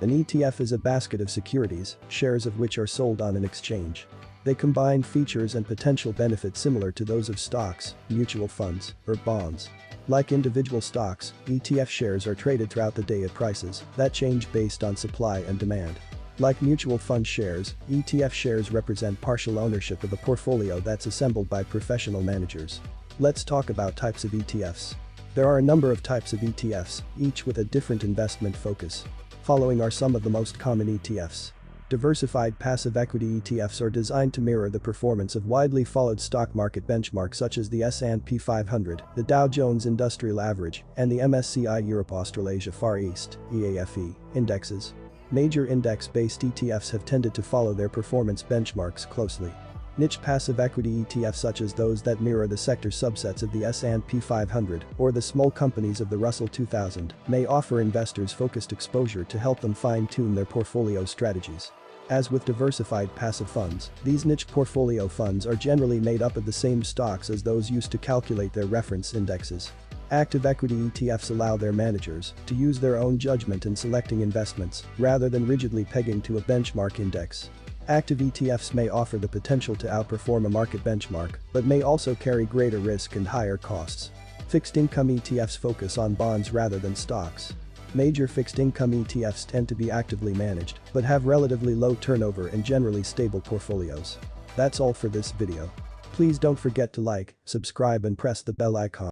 An ETF is a basket of securities, shares of which are sold on an exchange. They combine features and potential benefits similar to those of stocks, mutual funds, or bonds. Like individual stocks, ETF shares are traded throughout the day at prices that change based on supply and demand. Like mutual fund shares, ETF shares represent partial ownership of a portfolio that's assembled by professional managers. Let's talk about types of ETFs. There are a number of types of ETFs, each with a different investment focus. Following are some of the most common ETFs. Diversified passive equity ETFs are designed to mirror the performance of widely followed stock market benchmarks such as the S&P 500, the Dow Jones Industrial Average, and the MSCI Europe Australasia Far East (EAFE) indexes. Major index-based ETFs have tended to follow their performance benchmarks closely. Niche passive equity ETFs such as those that mirror the sector subsets of the S&P 500 or the small companies of the Russell 2000 may offer investors focused exposure to help them fine-tune their portfolio strategies. As with diversified passive funds, these niche portfolio funds are generally made up of the same stocks as those used to calculate their reference indexes. Active equity ETFs allow their managers to use their own judgment in selecting investments rather than rigidly pegging to a benchmark index. Active ETFs may offer the potential to outperform a market benchmark, but may also carry greater risk and higher costs. Fixed income ETFs focus on bonds rather than stocks. Major fixed income ETFs tend to be actively managed, but have relatively low turnover and generally stable portfolios. That's all for this video. Please don't forget to like, subscribe and press the bell icon.